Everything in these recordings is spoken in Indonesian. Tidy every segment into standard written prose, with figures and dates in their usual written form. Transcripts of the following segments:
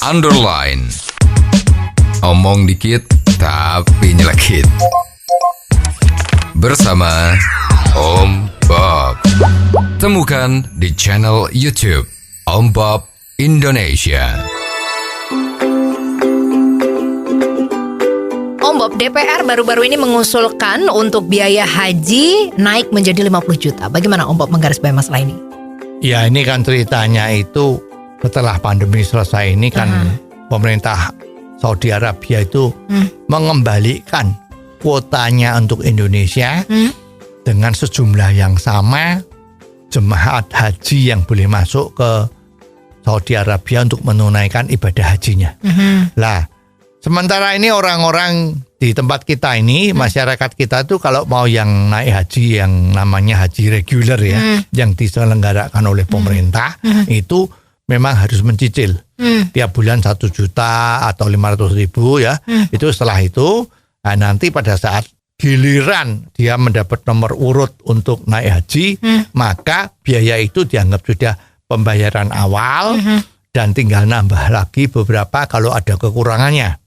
underline. Omong dikit tapi nyelekit. Bersama Om Bob. Temukan di channel YouTube Om Bob Indonesia. Om Bob, DPR baru-baru ini mengusulkan untuk biaya haji naik menjadi 50 juta. Bagaimana Om Bob menggarisbawahi masalah ini? Ya, ini kan ceritanya itu setelah pandemi selesai ini kan pemerintah Saudi Arabia itu mengembalikan kuotanya untuk Indonesia dengan sejumlah yang sama jemaat haji yang boleh masuk ke Saudi Arabia untuk menunaikan ibadah hajinya. Lah, sementara ini orang-orang di tempat kita ini, masyarakat kita tuh kalau mau yang naik haji yang namanya haji reguler ya, yang diselenggarakan oleh pemerintah, itu memang harus mencicil. Tiap bulan 1 juta atau 500.000 ya. Itu setelah itu, nah nanti pada saat giliran dia mendapat nomor urut untuk naik haji, maka biaya itu dianggap sudah pembayaran awal, dan tinggal nambah lagi beberapa kalau ada kekurangannya.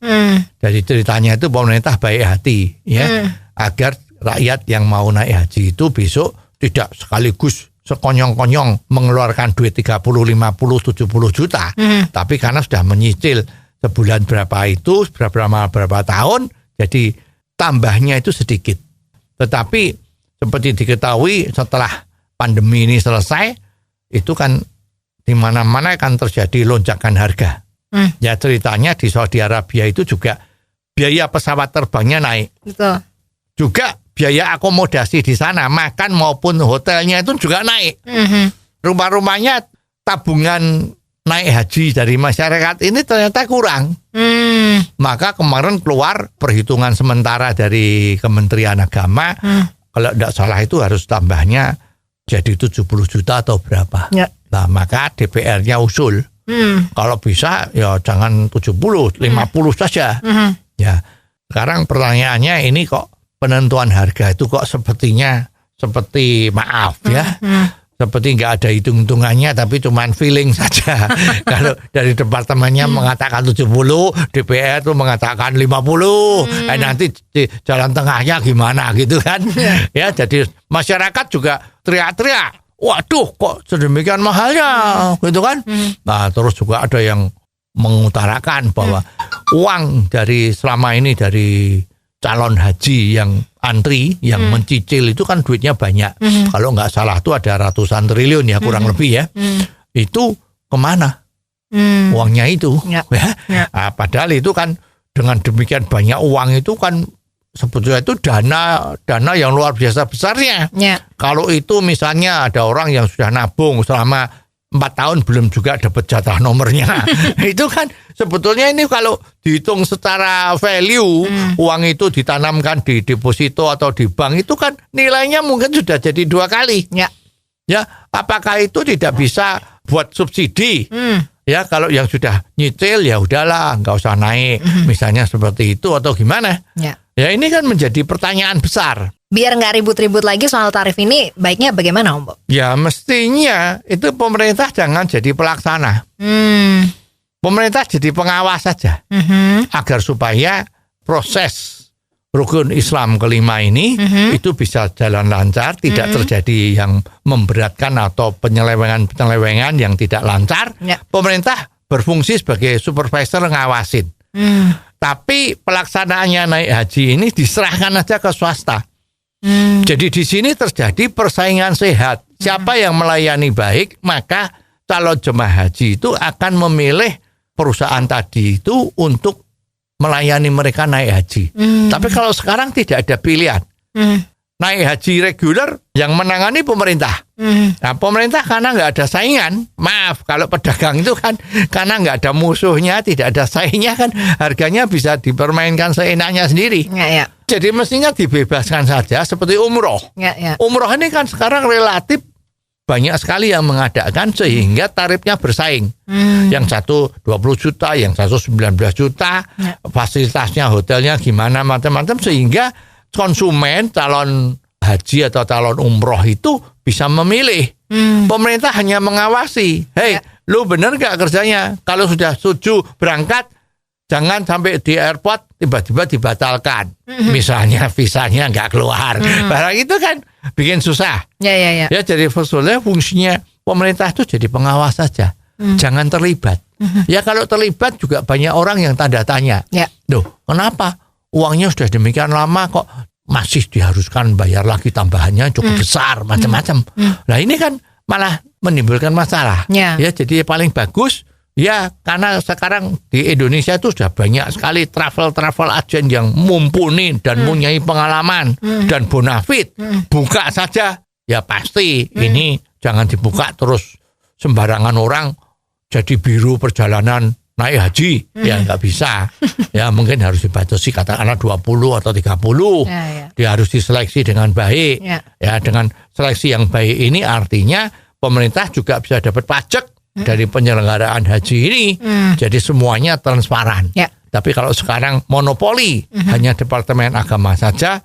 Jadi ceritanya itu pemerintah baik hati ya, agar rakyat yang mau naik haji itu besok tidak sekaligus sekonyong-konyong mengeluarkan duit 30, 50, 70 juta. Tapi karena sudah menyicil sebulan berapa itu, berapa tahun, jadi tambahnya itu sedikit. Tetapi seperti diketahui setelah pandemi ini selesai, itu kan di mana-mana kan terjadi lonjakan harga. Ya ceritanya di Saudi Arabia itu juga biaya pesawat terbangnya naik. Betul. Juga biaya akomodasi di sana, makan maupun hotelnya itu juga naik. Rumah-rumahnya tabungan naik haji dari masyarakat ini ternyata kurang. Maka kemarin keluar perhitungan sementara dari Kementerian Agama, kalau tidak salah itu harus tambahnya jadi 70 juta atau berapa. Ya. Nah, maka DPR-nya usul, kalau bisa ya jangan 70, 50 saja. Ya, sekarang pertanyaannya ini kok penentuan harga itu kok sepertinya seperti maaf ya, seperti nggak ada hitung-hitungannya tapi cuman feeling saja. Kalau dari departemennya mengatakan 70, DPR tuh mengatakan 50, nanti di jalan tengahnya gimana gitu kan? Ya, jadi masyarakat juga teriak-teriak. Waduh, kok sedemikian mahalnya, gitu kan? Nah, terus juga ada yang mengutarakan bahwa uang dari selama ini dari calon haji yang antri, yang mencicil itu kan duitnya banyak. Kalau nggak salah tuh ada ratusan triliun ya, kurang lebih ya. Itu kemana? Uangnya itu. Ya. Nah, padahal itu kan dengan demikian banyak uang itu kan sebetulnya itu dana yang luar biasa besarnya. Ya. Kalau itu misalnya ada orang yang sudah nabung selama 4 tahun belum juga dapat jatah nomornya. Itu kan sebetulnya ini kalau dihitung secara value, uang itu ditanamkan di deposito atau di bank itu kan nilainya mungkin sudah jadi 2 kali. Ya. Ya, apakah itu tidak bisa buat subsidi? Ya, kalau yang sudah nyicil ya udahlah, nggak usah naik. Misalnya seperti itu atau gimana? Ya, ini kan menjadi pertanyaan besar. Biar nggak ribut-ribut lagi soal tarif ini, baiknya bagaimana Om Bob? Ya, mestinya itu pemerintah jangan jadi pelaksana. Pemerintah jadi pengawas saja. Agar supaya proses rukun Islam kelima ini itu bisa jalan lancar, tidak terjadi yang memberatkan atau penyelewengan yang tidak lancar. Ya. Pemerintah berfungsi sebagai supervisor ngawasin. Tapi pelaksanaannya naik haji ini diserahkan aja ke swasta. Jadi di sini terjadi persaingan sehat. Siapa yang melayani baik, maka calon jemaah haji itu akan memilih perusahaan tadi itu untuk melayani mereka naik haji. Tapi kalau sekarang tidak ada pilihan. Naik haji reguler yang menangani pemerintah. Nah, pemerintah karena nggak ada saingan, maaf kalau pedagang itu kan karena nggak ada musuhnya, tidak ada saingnya kan harganya bisa dipermainkan seenaknya sendiri. Ya. Jadi mestinya dibebaskan saja seperti umroh. Ya. Umroh ini kan sekarang relatif banyak sekali yang mengadakan sehingga tarifnya bersaing. Yang satu 20 juta, yang satu 19 juta, fasilitasnya hotelnya gimana macam-macam sehingga konsumen calon haji atau calon umroh itu bisa memilih Pemerintah hanya mengawasi. Hei, lu bener gak kerjanya? Kalau sudah setuju berangkat, jangan sampai di airport tiba-tiba dibatalkan. Misalnya visanya nggak keluar. Barang itu kan bikin susah. Ya. Ya, jadi sebetulnya fungsinya pemerintah itu jadi pengawas saja. Jangan terlibat. Ya kalau terlibat juga banyak orang yang tanda tanya. Ya. Loh, kenapa uangnya sudah demikian lama kok masih diharuskan bayar lagi tambahannya cukup besar macam-macam. Nah ini kan malah menimbulkan masalah. Ya. Ya, jadi paling bagus ya karena sekarang di Indonesia itu sudah banyak sekali travel agent yang mumpuni dan punya pengalaman dan bonafit. Buka saja ya pasti ini jangan dibuka terus sembarangan orang jadi biru perjalanan naik haji. Ya nggak bisa. Ya mungkin harus dibatasi katakanlah 20 atau 30. Ya. Dia harus diseleksi dengan baik. Ya dengan seleksi yang baik ini artinya pemerintah juga bisa dapat pajak dari penyelenggaraan haji ini. Jadi semuanya transparan. Ya. Tapi kalau sekarang monopoli hanya Departemen Agama saja,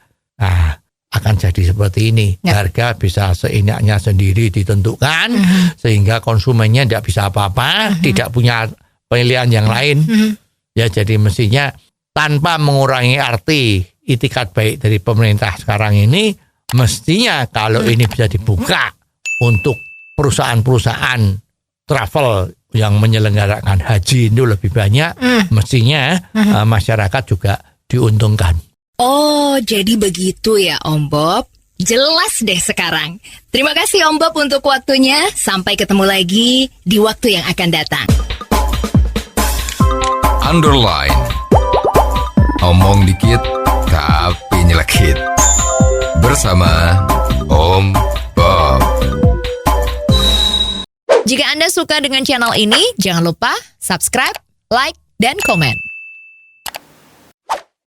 akan jadi seperti ini. Ya. Harga bisa seenaknya sendiri ditentukan sehingga konsumennya tidak bisa apa-apa, tidak punya pilihan yang lain. Ya, jadi mestinya tanpa mengurangi arti itikat baik dari pemerintah sekarang ini, mestinya kalau ini bisa dibuka untuk perusahaan-perusahaan travel yang menyelenggarakan haji itu lebih banyak, mestinya masyarakat juga diuntungkan. Oh, jadi begitu ya Om Bob. Jelas deh sekarang. Terima kasih Om Bob untuk waktunya. Sampai ketemu lagi di waktu yang akan datang. Underline. Omong dikit tapi nyelekit. Bersama Om Bob. Jika Anda suka dengan channel ini, jangan lupa subscribe, like, dan komen.